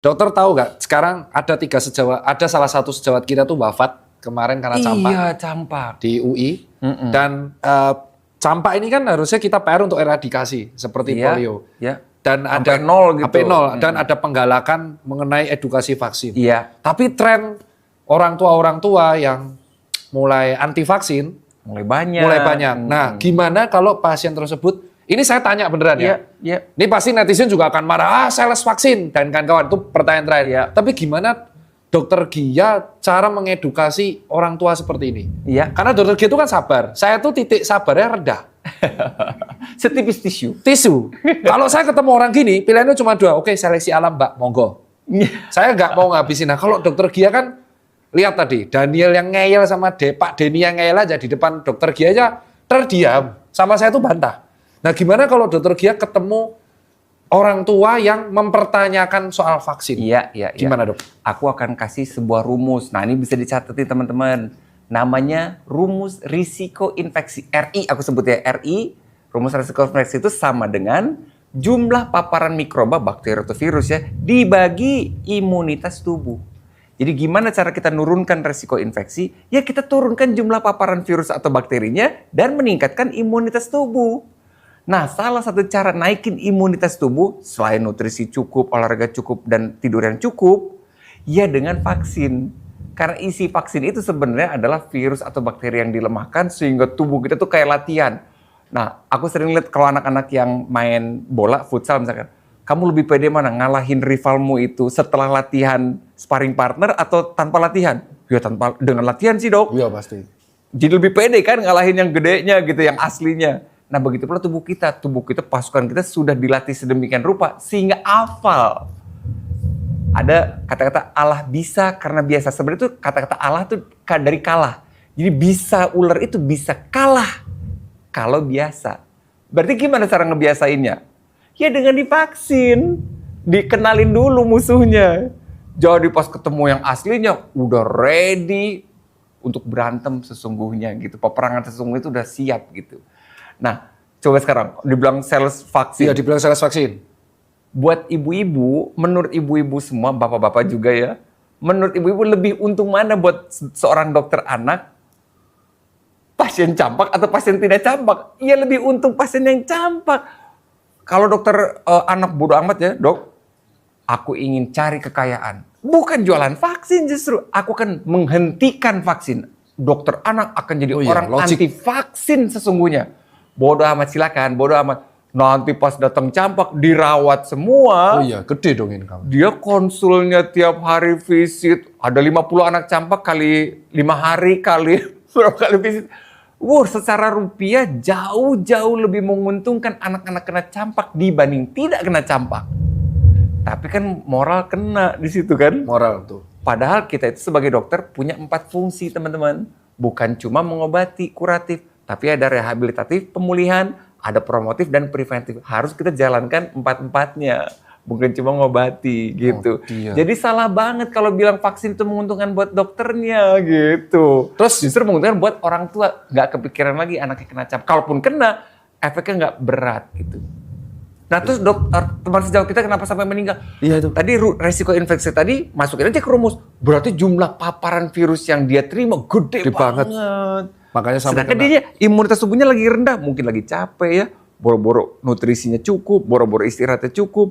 Dokter tahu nggak? Sekarang ada salah satu sejawat kita tuh wafat kemarin karena campak. Iya, campak. Di UI. Dan campak ini kan harusnya kita PR untuk eradikasi seperti polio. Iya. Dan ada sampai nol gitu. sampai nol, dan ada penggalakan mengenai edukasi vaksin. Iya. Tapi tren orang tua yang mulai anti vaksin mulai banyak. Nah, gimana kalau pasien tersebut, ini saya tanya beneran ya. Iya. Ini pasti netizen juga akan marah, sales vaksin dan kawan-kawan, itu pertanyaan terakhir. Iya. Tapi gimana Dokter Gia cara mengedukasi orang tua seperti ini? Iya. Karena Dokter Gia itu kan sabar. Saya tuh titik sabarnya rendah. Setipis tisu. Kalau saya ketemu orang gini, pilihannya cuma dua. Oke, seleksi alam, Mbak, monggo. Saya nggak mau ngabisin. Nah, kalau Dokter Gia kan, lihat tadi, Daniel yang ngeyel sama Pak Denny yang ngeyel aja di depan Dokter Gia aja terdiam. Sama saya tuh bantah. Nah, gimana kalau Dokter Gia ketemu orang tua yang mempertanyakan soal vaksin? Iya. Gimana, Dok? Aku akan kasih sebuah rumus. Nah, ini bisa dicatat teman-teman. Namanya rumus risiko infeksi. RI aku sebut ya, RI. Rumus risiko infeksi itu sama dengan jumlah paparan mikroba, bakteri atau virus ya, dibagi imunitas tubuh. Jadi gimana cara kita nurunkan risiko infeksi? Ya kita turunkan jumlah paparan virus atau bakterinya dan meningkatkan imunitas tubuh. Nah, salah satu cara naikin imunitas tubuh selain nutrisi cukup, olahraga cukup, dan tidur yang cukup, ya dengan vaksin. Karena isi vaksin itu sebenarnya adalah virus atau bakteri yang dilemahkan sehingga tubuh kita tuh kayak latihan. Nah, aku sering lihat kalau anak-anak yang main bola, futsal misalkan, kamu lebih pede mana ngalahin rivalmu itu setelah latihan sparring partner atau tanpa latihan? Ya dengan latihan sih, Dok. Iya, pasti. Jadi lebih pede kan ngalahin yang gedenya gitu, yang aslinya. Nah, begitu pula tubuh kita, pasukan kita sudah dilatih sedemikian rupa sehingga hafal. Ada kata-kata Allah bisa karena biasa. Sebenarnya itu kata-kata Allah tuh dari kalah. Jadi bisa, ular itu bisa kalah kalau biasa. Berarti gimana cara ngebiasainnya? Ya dengan divaksin. Dikenalin dulu musuhnya. Jadi pas ketemu yang aslinya udah ready untuk berantem sesungguhnya gitu. Peperangan sesungguhnya itu udah siap gitu. Nah, coba sekarang dibilang sales vaksin. Iya, dibilang sales vaksin. Buat ibu-ibu, menurut ibu-ibu semua, bapak-bapak juga ya, menurut ibu-ibu lebih untung mana buat seorang dokter anak? Pasien campak atau pasien tidak campak? Iya, lebih untung pasien yang campak. Kalau dokter anak bodo amat ya, Dok, aku ingin cari kekayaan. Bukan jualan vaksin justru, aku akan menghentikan vaksin. Dokter anak akan jadi orang anti vaksin sesungguhnya. Bodo amat, silakan, bodo amat. Nanti pas datang campak dirawat semua. Oh iya, gede dong ini kamu. Dia konsulnya tiap hari visit. Ada 50 anak campak kali 5 hari kali berapa kali visit. Secara rupiah jauh-jauh lebih menguntungkan anak-anak kena campak dibanding tidak kena campak. Tapi kan moral kena di situ kan? Moral tuh. Padahal kita itu sebagai dokter punya 4 fungsi teman-teman. Bukan cuma mengobati, kuratif. Tapi ada rehabilitatif, pemulihan, ada promotif dan preventif. Harus kita jalankan 4-4-nya. Bukan cuma ngobati gitu. Jadi salah banget kalau bilang vaksin itu menguntungkan buat dokternya gitu. Terus justru menguntungkan buat orang tua. Nggak kepikiran lagi anaknya kena campak. Kalaupun kena, efeknya nggak berat gitu. Nah terus teman sejauh kita kenapa sampai meninggal? Iya itu. Tadi resiko infeksi tadi masukin aja ke rumus. Berarti jumlah paparan virus yang dia terima gede banget. Makanya sampai sedangkan dia imunitas tubuhnya lagi rendah, mungkin lagi capek ya, boro-boro nutrisinya cukup, boro-boro istirahatnya cukup.